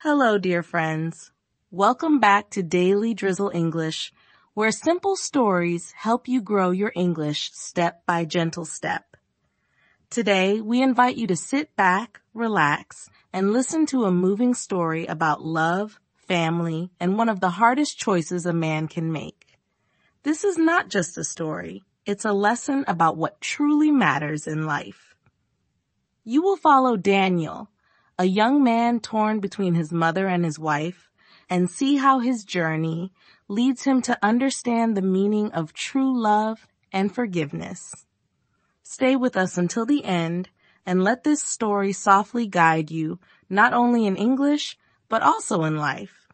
Hello, dear friends. Welcome back to Daily Drizzle English, where simple stories help you grow your English step by gentle step. Today, we invite you to sit back, relax, and listen to a moving story about love, family, and one of the hardest choices a man can make. This is not just a story. It's a lesson about what truly matters in life. You will follow Daniel, a young man torn between his mother and his wife, and see how his journey leads him to understand the meaning of true love and forgiveness. Stay with us until the end and let this story softly guide you, not only in English, but also in life.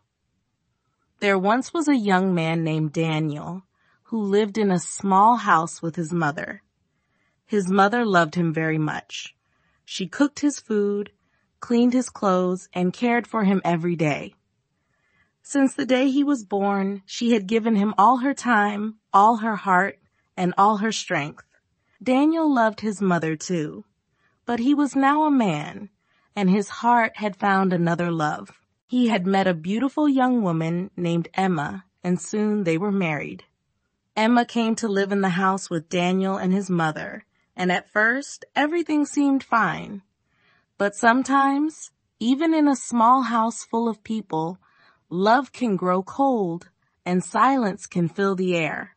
There once was a young man named Daniel who lived in a small house with his mother. His mother loved him very much. She cooked his food, cleaned his clothes, and cared for him every day. Since the day he was born, she had given him all her time, all her heart, and all her strength. Daniel loved his mother too, but he was now a man, and his heart had found another love. He had met a beautiful young woman named Emma, and soon they were married. Emma came to live in the house with Daniel and his mother, and at first, everything seemed fine. But sometimes, even in a small house full of people, love can grow cold and silence can fill the air.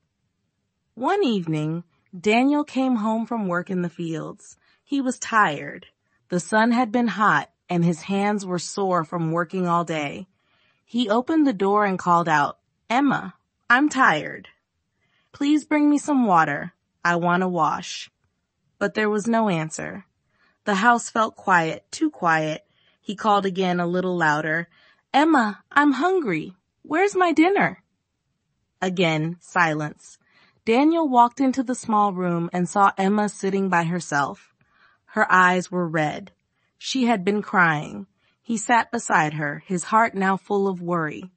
One evening, Daniel came home from work in the fields. He was tired. The sun had been hot and his hands were sore from working all day. He opened the door and called out, "Emma, I'm tired. Please bring me some water. I want to wash." But there was no answer. The house felt quiet, too quiet. He called again a little louder, "Emma, I'm hungry. Where's my dinner?" Again, silence. Daniel walked into the small room and saw Emma sitting by herself. Her eyes were red. She had been crying. He sat beside her, his heart now full of worry.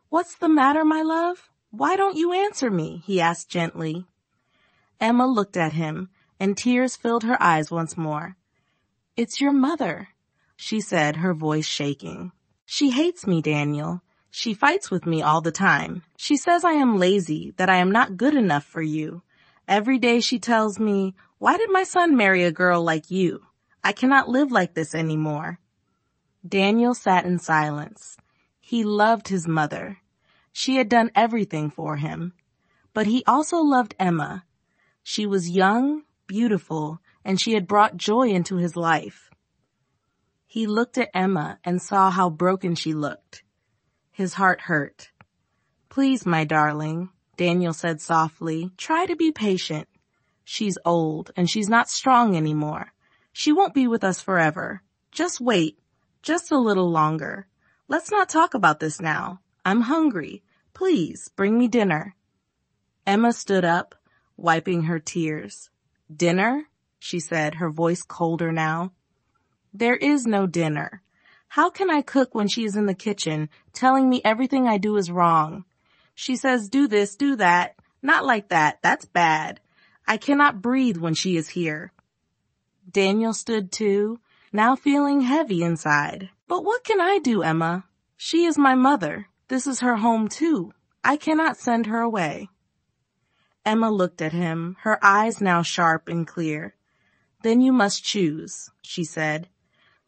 "What's the matter, my love? Why don't you answer me?" he asked gently. Emma looked at him, and tears filled her eyes once more. "It's your mother," she said, her voice shaking. "She hates me, Daniel. She fights with me all the time. She says I am lazy, that I am not good enough for you. Every day she tells me, 'Why did my son marry a girl like you? I cannot live like this anymore.'" Daniel sat in silence. He loved his mother. She had done everything for him. But he also loved Emma. She was young, beautiful, and she had brought joy into his life. He looked at Emma and saw how broken she looked. His heart hurt. "Please, my darling," Daniel said softly, "try to be patient. She's old and she's not strong anymore. She won't be with us forever. Just wait, just a little longer. Let's not talk about this now. I'm hungry. Please, bring me dinner." Emma stood up, wiping her tears. "Dinner?" she said, her voice colder now. "There is no dinner. How can I cook when she is in the kitchen, telling me everything I do is wrong? She says, 'Do this, do that. Not like that. That's bad.' I cannot breathe when she is here." Daniel stood too, now feeling heavy inside. "But what can I do, Emma? She is my mother. This is her home too. I cannot send her away." Emma looked at him, her eyes now sharp and clear. "Then you must choose," she said.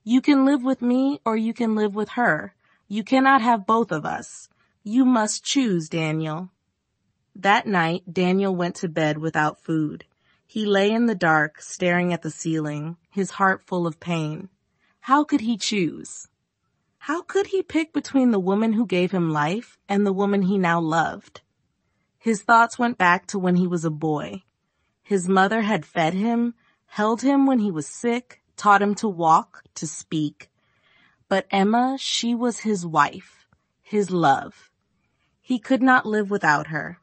"You can live with me or you can live with her. You cannot have both of us. You must choose, Daniel." That night, Daniel went to bed without food. He lay in the dark, staring at the ceiling, his heart full of pain. How could he choose? How could he pick between the woman who gave him life and the woman he now loved? His thoughts went back to when he was a boy. His mother had fed him, held him when he was sick, taught him to walk, to speak. But Emma, she was his wife, his love. He could not live without her.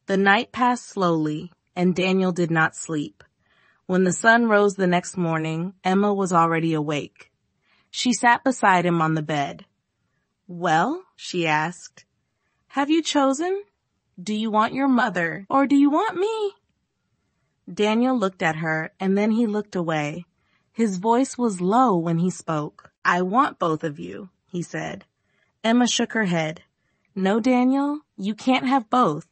The night passed slowly, and Daniel did not sleep. When the sun rose the next morning, Emma was already awake. She sat beside him on the bed. "Well," she asked, "have you chosen? Do you want your mother, or do you want me?" Daniel looked at her, and then he looked away. His voice was low when he spoke. "I want both of you. he said. Emma shook her head. No, Daniel, you can't have both.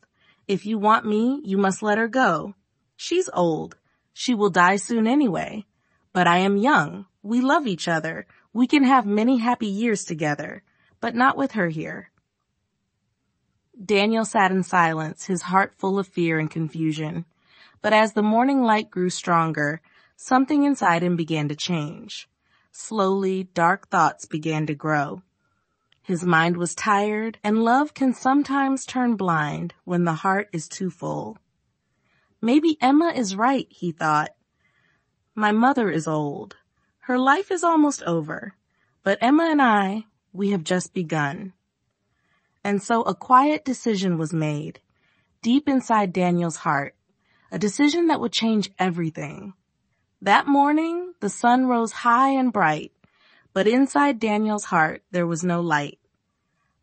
If you want me, you must let her go. She's old. She will die soon anyway. But I am young. We love each other. We can have many happy years together, but not with her here. Daniel sat in silence, his heart full of fear and confusion. But as the morning light grew stronger, something inside him began to change. Slowly, dark thoughts began to grow. His mind was tired, and love can sometimes turn blind when the heart is too full. Maybe Emma is right, he thought. My mother is old. Her life is almost over. But Emma and I, we have just begun. And so a quiet decision was made, deep inside Daniel's heart, a decision that would change everything. That morning, the sun rose high and bright, but inside Daniel's heart there was no light.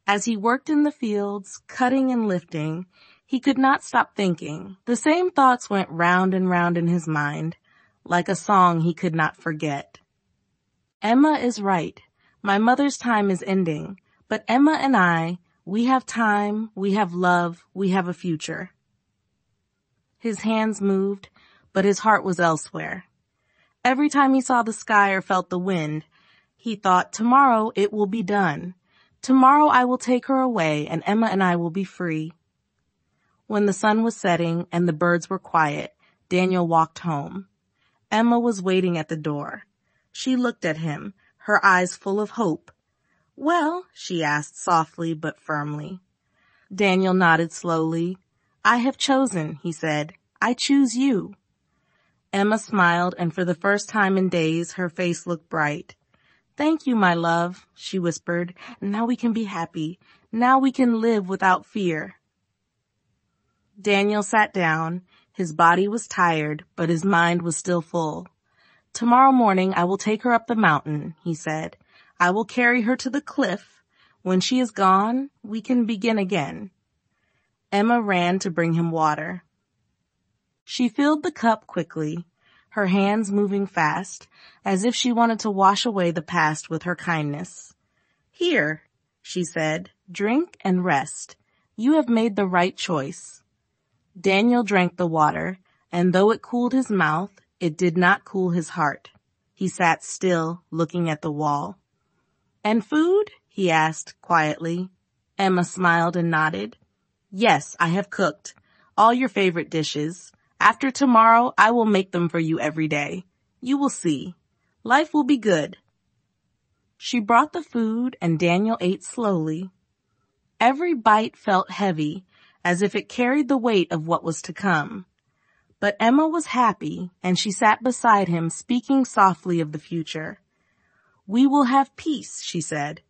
As he worked in the fields, cutting and lifting, he could not stop thinking. The same thoughts went round and round in his mind, like a song he could not forget. Emma is right. My mother's time is ending, but Emma and I, we have time, we have love, we have a future. His hands moved, but his heart was elsewhere. Every time he saw the sky or felt the wind, he thought, tomorrow it will be done. Tomorrow I will take her away and Emma and I will be free. When the sun was setting and the birds were quiet, Daniel walked home. Emma was waiting at the door. She looked at him, her eyes full of hope. Well, she asked softly but firmly. Daniel nodded slowly. I have chosen, he said. I choose you. Emma smiled, and for the first time in days, her face looked bright. Thank you, my love, she whispered. Now we can be happy. Now we can live without fear. Daniel sat down. His body was tired, but his mind was still full. Tomorrow morning I will take her up the mountain, he said. I will carry her to the cliff. When she is gone, we can begin again. Emma ran to bring him water. She filled the cup quickly, her hands moving fast, as if she wanted to wash away the past with her kindness. Here, she said, drink and rest. You have made the right choice. Daniel drank the water, and though it cooled his mouth, it did not cool his heart. He sat still, looking at the wall. And food? He asked quietly. Emma smiled and nodded. Yes, I have cooked. All your favorite dishes. After tomorrow, I will make them for you every day. You will see. Life will be good. She brought the food and Daniel ate slowly. Every bite felt heavy, as if it carried the weight of what was to come. But Emma was happy, and she sat beside him, speaking softly of the future. We will have peace, she said.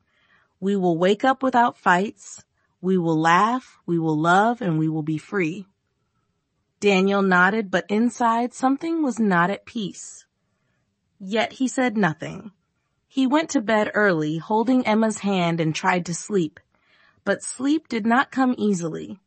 We will wake up without fights. We will laugh, we will love, and we will be free. Daniel nodded, but inside something was not at peace. Yet he said nothing. He went to bed early, holding Emma's hand, and tried to sleep. But sleep did not come easily.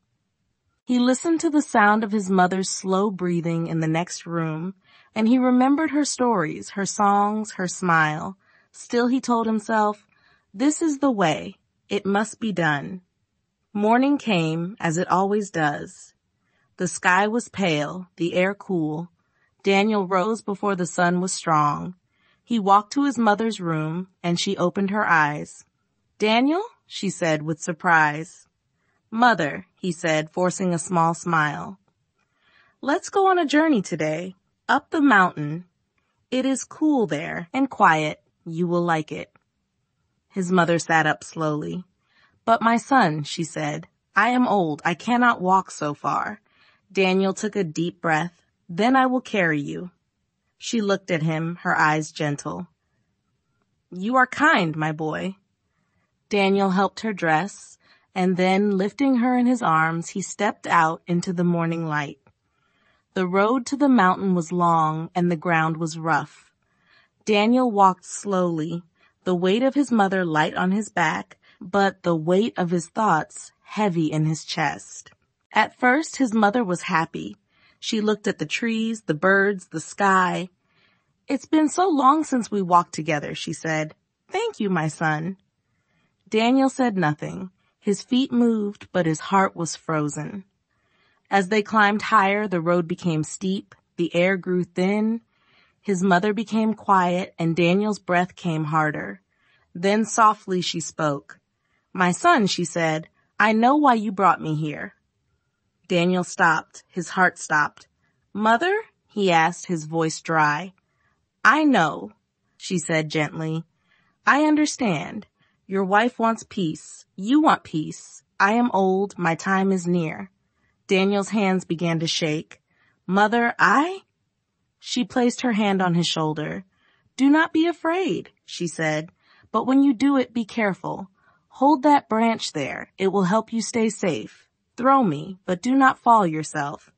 He listened to the sound of his mother's slow breathing in the next room, and he remembered her stories, her songs, her smile. Still, he told himself, this is the way. It must be done. Morning came, as it always does. The sky was pale, the air cool. Daniel rose before the sun was strong. He walked to his mother's room, and she opened her eyes. Daniel? She said with surprise. Mother, he said, forcing a small smile. Let's go on a journey today, up the mountain. It is cool there and quiet. You will like it. His mother sat up slowly. But my son, she said, I am old. I cannot walk so far. Daniel took a deep breath. Then I will carry you. She looked at him, her eyes gentle. You are kind, my boy. Daniel helped her dress, and then, lifting her in his arms, he stepped out into the morning light. The road to the mountain was long, and the ground was rough. Daniel walked slowly, the weight of his mother light on his back, but the weight of his thoughts heavy in his chest. At first, his mother was happy. She looked at the trees, the birds, the sky. It's been so long since we walked together, she said. Thank you, my son. Daniel said nothing. His feet moved, but his heart was frozen. As they climbed higher, the road became steep, the air grew thin. His mother became quiet, and Daniel's breath came harder. Then softly she spoke. "My son," she said, "I know why you brought me here." Daniel stopped. His heart stopped. "Mother?" he asked, his voice dry. "I know," she said gently. "I understand. Your wife wants peace. You want peace. I am old. My time is near." Daniel's hands began to shake. "Mother, She placed her hand on his shoulder. "Do not be afraid," she said. "But when you do it, be careful. Hold that branch there. It will help you stay safe. Throw me, but do not fall yourself."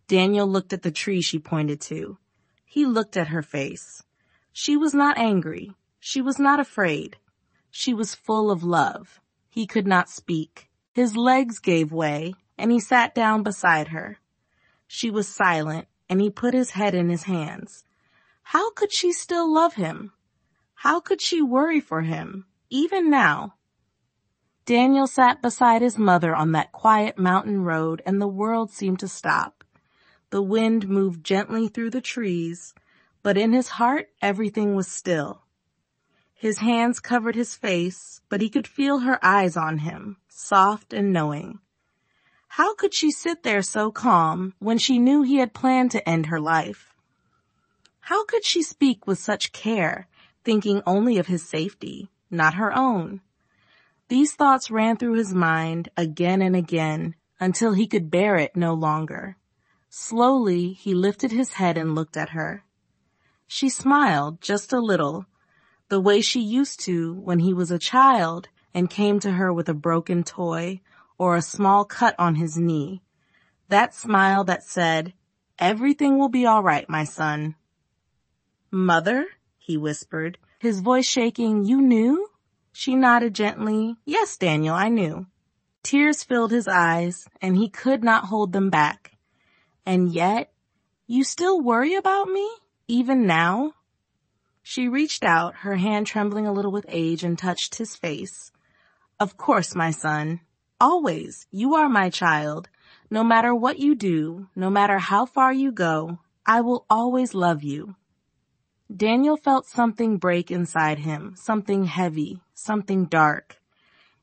Daniel looked at the tree she pointed to. He looked at her face. She was not angry. She was not afraid. She was full of love. He could not speak. His legs gave way, and he sat down beside her. She was silent, and he put his head in his hands. How could she still love him? How could she worry for him, even now? Daniel sat beside his mother on that quiet mountain road, and the world seemed to stop. The wind moved gently through the trees, but in his heart everything was still. His hands covered his face, but he could feel her eyes on him, soft and knowing. How could she sit there so calm when she knew he had planned to end her life? How could she speak with such care, thinking only of his safety, not her own? These thoughts ran through his mind again and again until he could bear it no longer. Slowly, he lifted his head and looked at her. She smiled just a little, the way she used to when he was a child and came to her with a broken toy or a small cut on his knee. That smile that said, "Everything will be all right, my son." "Mother?" he whispered, his voice shaking. "You knew?" She nodded gently. "Yes, Daniel, I knew." Tears filled his eyes, and he could not hold them back. "And yet, you still worry about me, even now?" She reached out, her hand trembling a little with age, and touched his face. "Of course, my son. Always. You are my child. No matter what you do, no matter how far you go, I will always love you." Daniel felt something break inside him, something heavy, something dark.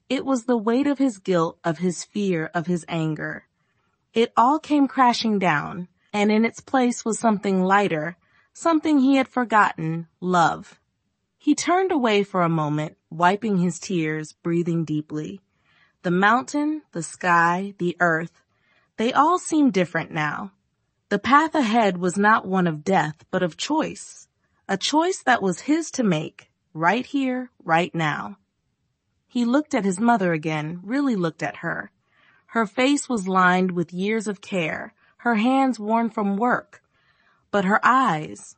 It was the weight of his guilt, of his fear, of his anger. It all came crashing down, and in its place was something lighter, something he had forgotten, love. He turned away for a moment, wiping his tears, breathing deeply. The mountain, the sky, the earth, they all seemed different now. The path ahead was not one of death, but of choice. A choice that was his to make, right here, right now. He looked at his mother again, really looked at her. Her face was lined with years of care, her hands worn from work. But her eyes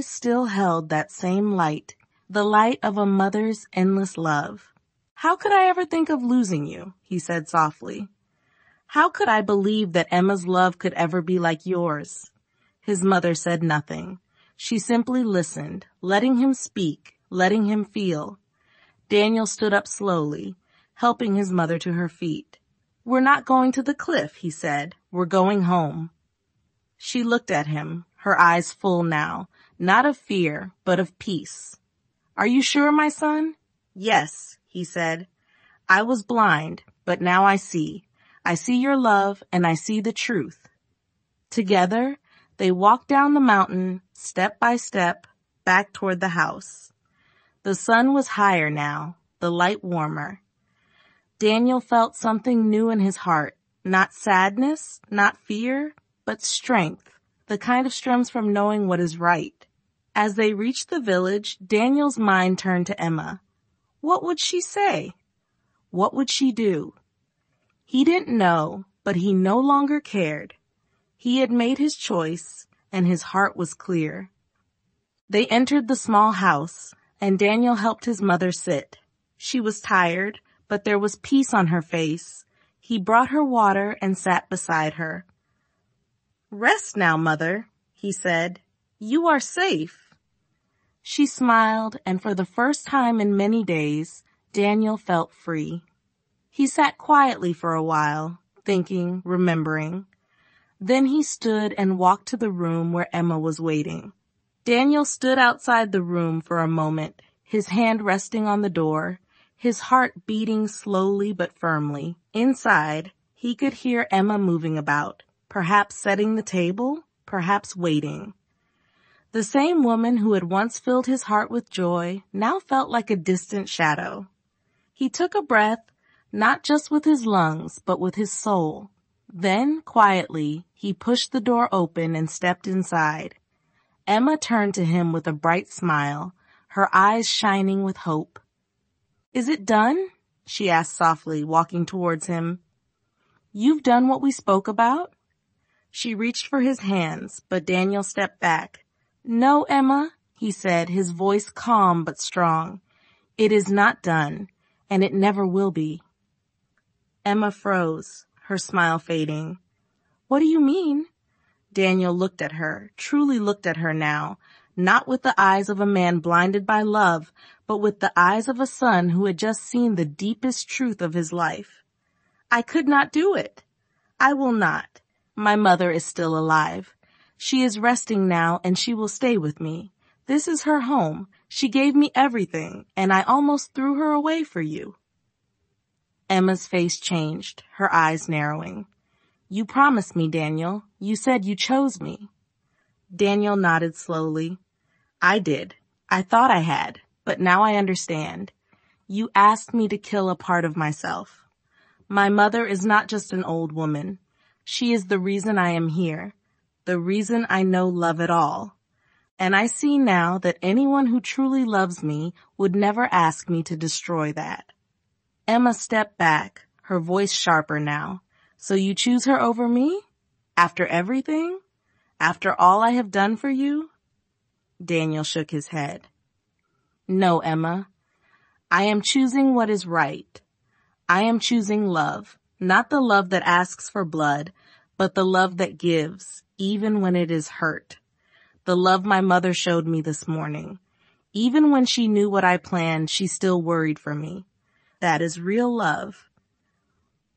still held that same light, the light of a mother's endless love. "How could I ever think of losing you?" he said softly. "How could I believe that Emma's love could ever be like yours?" His mother said nothing. She simply listened, letting him speak, letting him feel. Daniel stood up slowly, helping his mother to her feet. "We're not going to the cliff," he said. "We're going home." She looked at him, her eyes full now, not of fear, but of peace. "Are you sure, my son?" "Yes," he said. "I was blind, but now I see. I see your love, and I see the truth." Together, they walked down the mountain, step by step, back toward the house. The sun was higher now, the light warmer. Daniel felt something new in his heart, not sadness, not fear, but strength, the kind of stems from knowing what is right. As they reached the village, Daniel's mind turned to Emma. What would she say? What would she do? He didn't know, but he no longer cared. He had made his choice, and his heart was clear. They entered the small house, and Daniel helped his mother sit. She was tired, but there was peace on her face. He brought her water and sat beside her. "Rest now, mother," he said. "You are safe." She smiled, and for the first time in many days, Daniel felt free. He sat quietly for a while, thinking, remembering. Then he stood and walked to the room where Emma was waiting. Daniel stood outside the room for a moment, his hand resting on the door, his heart beating slowly but firmly. Inside, he could hear Emma moving about, perhaps setting the table, perhaps waiting. The same woman who had once filled his heart with joy now felt like a distant shadow. He took a breath, not just with his lungs, but with his soul. Then, quietly, he pushed the door open and stepped inside. Emma turned to him with a bright smile, her eyes shining with hope. "Is it done?" she asked softly, walking towards him. "You've done what we spoke about?" She reached for his hands, but Daniel stepped back. "No, Emma," he said, his voice calm but strong. "It is not done, and it never will be." Emma froze, her smile fading. "What do you mean?" Daniel looked at her, truly looked at her now, not with the eyes of a man blinded by love, but with the eyes of a son who had just seen the deepest truth of his life. "I could not do it. I will not. My mother is still alive. She is resting now, and she will stay with me. This is her home. She gave me everything, and I almost threw her away for you." Emma's face changed, her eyes narrowing. "You promised me, Daniel. You said you chose me." Daniel nodded slowly. "I did. I thought I had, but now I understand. You asked me to kill a part of myself. My mother is not just an old woman. She is the reason I am here, the reason I know love at all. And I see now that anyone who truly loves me would never ask me to destroy that." Emma stepped back, her voice sharper now. "So you choose her over me? After everything? After all I have done for you?" Daniel shook his head. "No, Emma. I am choosing what is right. I am choosing love, not the love that asks for blood, but the love that gives, even when it is hurt. The love my mother showed me this morning. Even when she knew what I planned, she still worried for me. That is real love."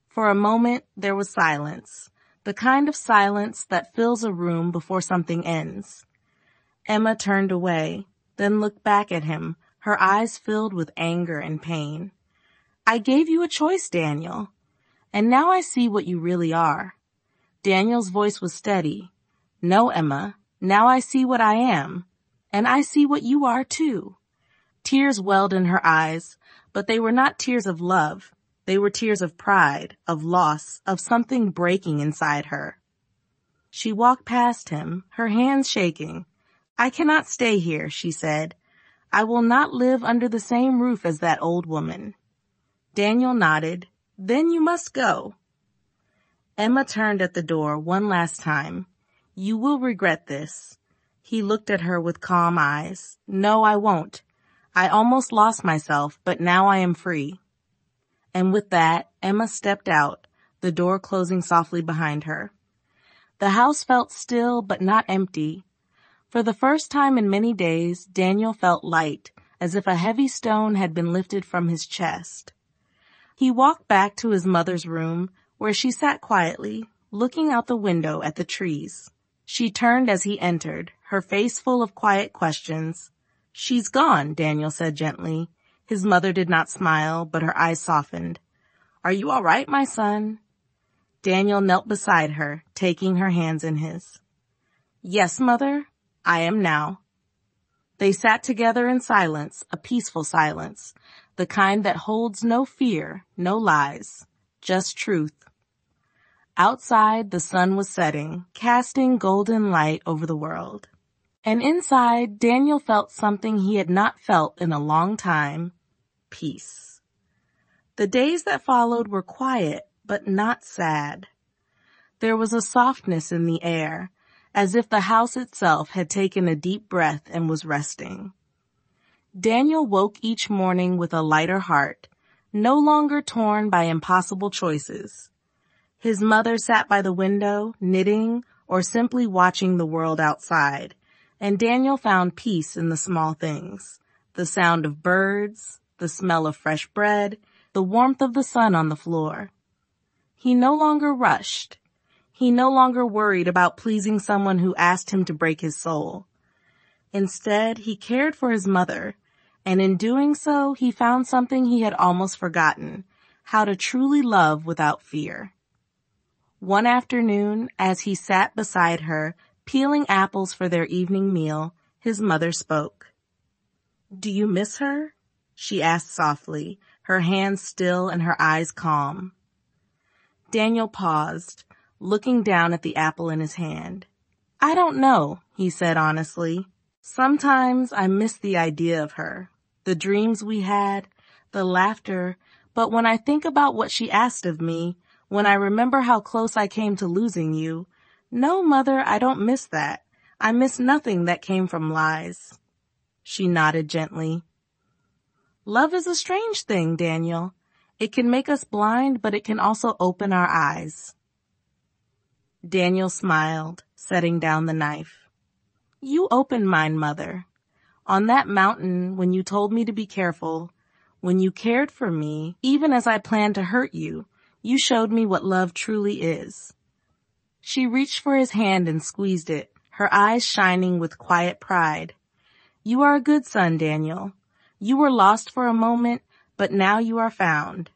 For a moment, there was silence, the kind of silence that fills a room before something ends. Emma turned away, then looked back at him, her eyes filled with anger and pain. "I gave you a choice, Daniel, and now I see what you really are." Daniel's voice was steady. "No, Emma, now I see what I am, and I see what you are too." Tears welled in her eyes, but they were not tears of love. They were tears of pride, of loss, of something breaking inside her. She walked past him, her hands shaking. "I cannot stay here," she said. "I will not live under the same roof as that old woman." Daniel nodded. "Then you must go." Emma turned at the door one last time. "You will regret this." He looked at her with calm eyes. "No, I won't. I almost lost myself, but now I am free." And with that, Emma stepped out, the door closing softly behind her. The house felt still but not empty. For the first time in many days, Daniel felt light, as if a heavy stone had been lifted from his chest. He walked back to his mother's room, where she sat quietly, looking out the window at the trees. She turned as he entered, her face full of quiet questions. "She's gone," Daniel said gently. His mother did not smile, but her eyes softened. "Are you all right, my son?" Daniel knelt beside her, taking her hands in his. "Yes, Mother, I am now." They sat together in silence, a peaceful silence, the kind that holds no fear, no lies, just truth. Outside, the sun was setting, casting golden light over the world. And inside, Daniel felt something he had not felt in a long time: peace. The days that followed were quiet, but not sad. There was a softness in the air, as if the house itself had taken a deep breath and was resting. Daniel woke each morning with a lighter heart, no longer torn by impossible choices. His mother sat by the window, knitting, or simply watching the world outside, and Daniel found peace in the small things: the sound of birds, the smell of fresh bread, the warmth of the sun on the floor. He no longer rushed. He no longer worried about pleasing someone who asked him to break his soul. Instead, he cared for his mother, and in doing so, he found something he had almost forgotten: how to truly love without fear. One afternoon, as he sat beside her, peeling apples for their evening meal, his mother spoke. "Do you miss her?" she asked softly, her hands still and her eyes calm. Daniel paused, looking down at the apple in his hand. "I don't know," he said honestly. "Sometimes I miss the idea of her, the dreams we had, the laughter, but when I think about what she asked of me, when I remember how close I came to losing you, no, Mother, I don't miss that. I miss nothing that came from lies." She nodded gently. "Love is a strange thing, Daniel. It can make us blind, but it can also open our eyes." Daniel smiled, setting down the knife. "You opened mine, Mother. On that mountain, when you told me to be careful, when you cared for me, even as I planned to hurt you, you showed me what love truly is." She reached for his hand and squeezed it, her eyes shining with quiet pride. "You are a good son, Daniel. You were lost for a moment, but now you are found."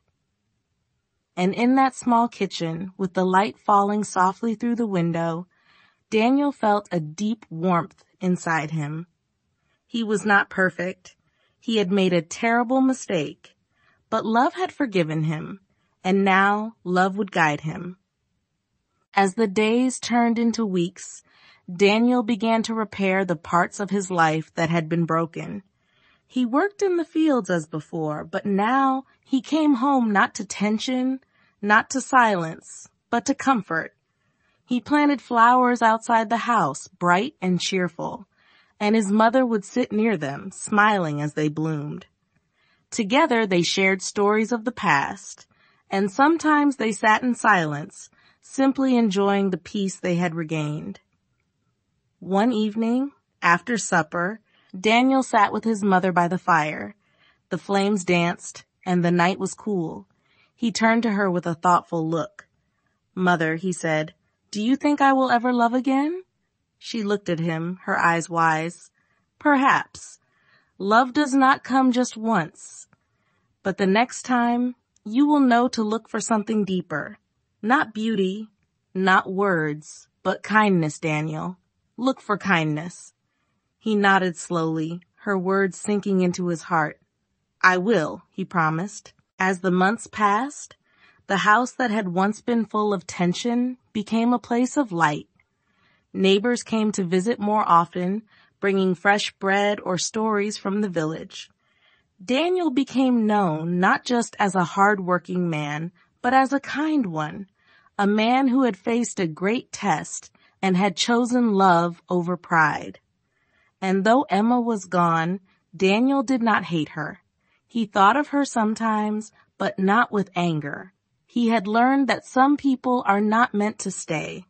And in that small kitchen, with the light falling softly through the window, Daniel felt a deep warmth inside him. He was not perfect. He had made a terrible mistake, but love had forgiven him, and now love would guide him. As the days turned into weeks, Daniel began to repair the parts of his life that had been broken. He worked in the fields as before, but now he came home not to tension, not to silence, but to comfort. He planted flowers outside the house, bright and cheerful, and his mother would sit near them, smiling as they bloomed. Together they shared stories of the past, and sometimes they sat in silence, simply enjoying the peace they had regained. One evening, after supper, Daniel sat with his mother by the fire. The flames danced, and the night was cool. He turned to her with a thoughtful look. "Mother," he said, "do you think I will ever love again?" She looked at him, her eyes wise. "Perhaps. Love does not come just once. But the next time, you will know to look for something deeper. Not beauty, not words, but kindness, Daniel. Look for kindness." He nodded slowly, her words sinking into his heart. "I will," he promised. As the months passed, the house that had once been full of tension became a place of light. Neighbors came to visit more often, bringing fresh bread or stories from the village. Daniel became known not just as a hard-working man, but as a kind one, a man who had faced a great test and had chosen love over pride. And though Emma was gone, Daniel did not hate her. He thought of her sometimes, but not with anger. He had learned that some people are not meant to stay.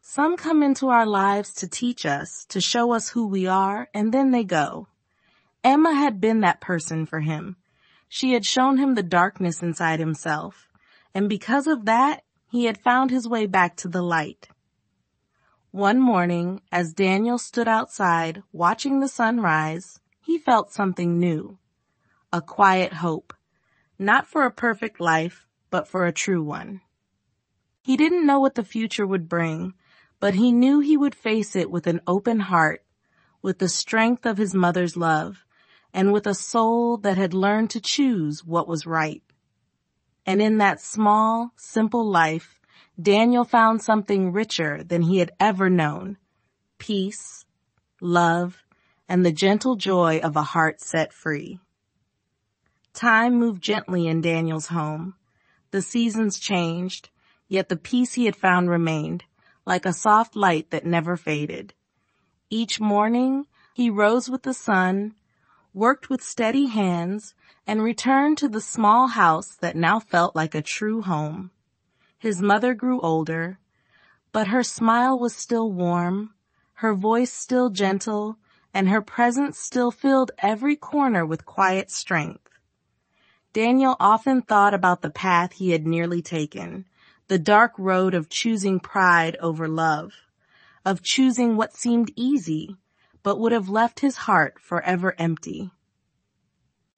Some come into our lives to teach us, to show us who we are, and then they go. Emma had been that person for him. She had shown him the darkness inside himself, and because of that, he had found his way back to the light. One morning, as Daniel stood outside watching the sun rise, he felt something new. A quiet hope, not for a perfect life, but for a true one. He didn't know what the future would bring, but he knew he would face it with an open heart, with the strength of his mother's love, and with a soul that had learned to choose what was right. And in that small, simple life, Daniel found something richer than he had ever known: peace, love, and the gentle joy of a heart set free. Time moved gently in Daniel's home. The seasons changed, yet the peace he had found remained, like a soft light that never faded. Each morning, he rose with the sun, worked with steady hands, and returned to the small house that now felt like a true home. His mother grew older, but her smile was still warm, her voice still gentle, and her presence still filled every corner with quiet strength. Daniel often thought about the path he had nearly taken, the dark road of choosing pride over love, of choosing what seemed easy, but would have left his heart forever empty.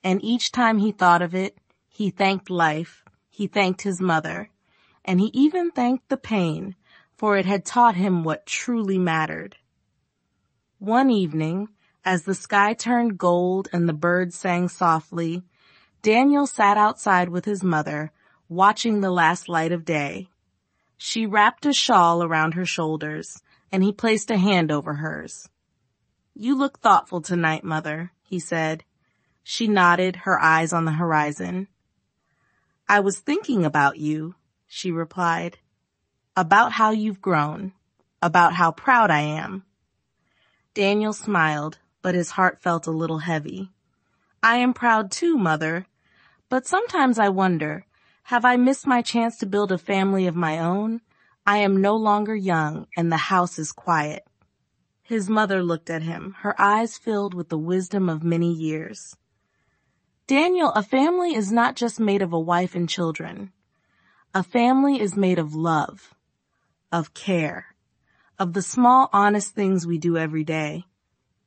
And each time he thought of it, he thanked life, he thanked his mother, and he even thanked the pain, for it had taught him what truly mattered. One evening, as the sky turned gold and the birds sang softly, Daniel sat outside with his mother, watching the last light of day. She wrapped a shawl around her shoulders, and he placed a hand over hers. "You look thoughtful tonight, Mother," he said. She nodded, her eyes on the horizon. "I was thinking about you," she replied. "About how you've grown, about how proud I am." Daniel smiled, but his heart felt a little heavy. "I am proud too, Mother, but sometimes I wonder, have I missed my chance to build a family of my own? I am no longer young, and the house is quiet." His mother looked at him, her eyes filled with the wisdom of many years. "Daniel, a family is not just made of a wife and children. A family is made of love, of care, of the small, honest things we do every day.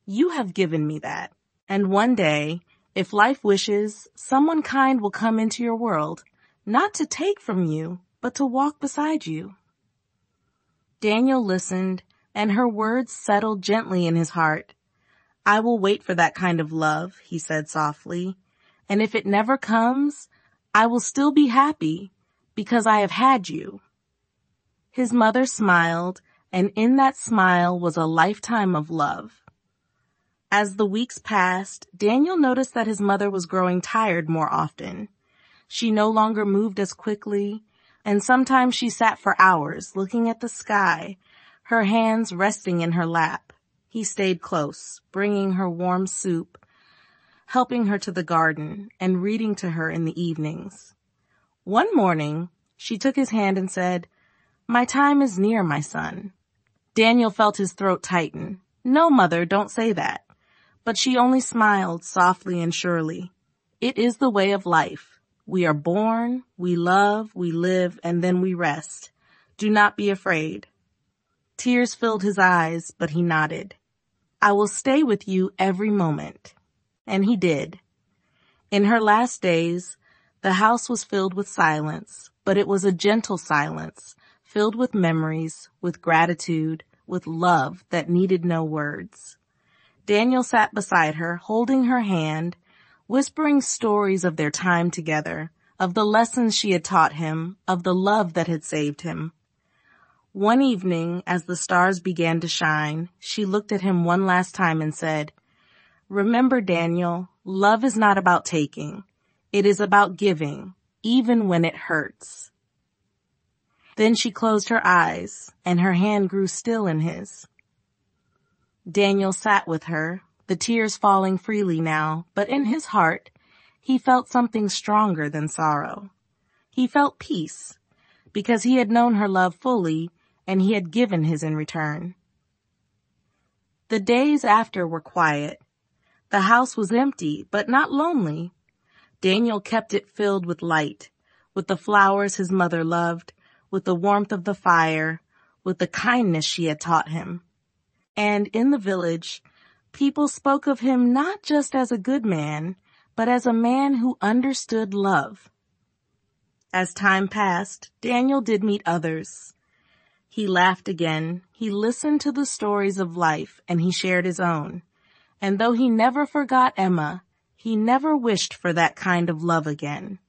You have given me that, and one day, if life wishes, someone kind will come into your world, not to take from you, but to walk beside you." Daniel listened, and her words settled gently in his heart. "I will wait for that kind of love," he said softly, "and if it never comes, I will still be happy, because I have had you." His mother smiled, and in that smile was a lifetime of love. As the weeks passed, Daniel noticed that his mother was growing tired more often. She no longer moved as quickly, and sometimes she sat for hours looking at the sky, her hands resting in her lap. He stayed close, bringing her warm soup, helping her to the garden, and reading to her in the evenings. One morning, she took his hand and said, "My time is near, my son." Daniel felt his throat tighten. "No, Mother, don't say that." But she only smiled softly and surely. "It is the way of life. We are born, we love, we live, and then we rest. Do not be afraid." Tears filled his eyes, but he nodded. "I will stay with you every moment." And he did. In her last days, the house was filled with silence, but it was a gentle silence, filled with memories, with gratitude, with love that needed no words. Daniel sat beside her, holding her hand, whispering stories of their time together, of the lessons she had taught him, of the love that had saved him. One evening, as the stars began to shine, she looked at him one last time and said, "Remember, Daniel, love is not about taking. It is about giving, even when it hurts." Then she closed her eyes, and her hand grew still in his. Daniel sat with her, the tears falling freely now, but in his heart, he felt something stronger than sorrow. He felt peace, because he had known her love fully, and he had given his in return. The days after were quiet. The house was empty, but not lonely. Daniel kept it filled with light, with the flowers his mother loved, with the warmth of the fire, with the kindness she had taught him. And in the village, people spoke of him not just as a good man, but as a man who understood love. As time passed, Daniel did meet others. He laughed again, he listened to the stories of life, and he shared his own. And though he never forgot Emma, he never wished for that kind of love again.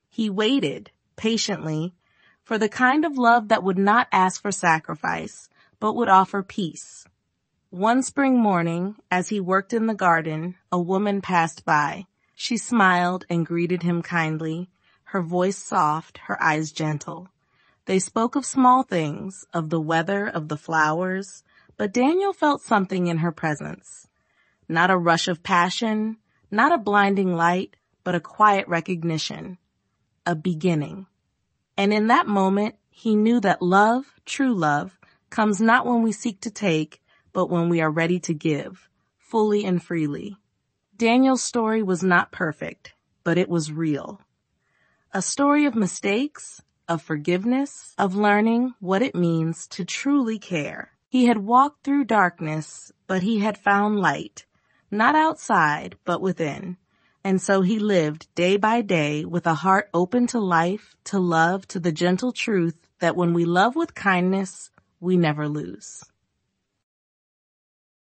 He waited, patiently, for the kind of love that would not ask for sacrifice, but would offer peace. One spring morning, as he worked in the garden, a woman passed by. She smiled and greeted him kindly, her voice soft, her eyes gentle. They spoke of small things, of the weather, of the flowers, but Daniel felt something in her presence. Not a rush of passion, not a blinding light, but a quiet recognition, a beginning. And in that moment, he knew that love, true love, comes not when we seek to take, but when we are ready to give, fully and freely. Daniel's story was not perfect, but it was real. A story of mistakes, of forgiveness, of learning what it means to truly care. He had walked through darkness, but he had found light, not outside, but within. And so he lived day by day with a heart open to life, to love, to the gentle truth that when we love with kindness, we never lose.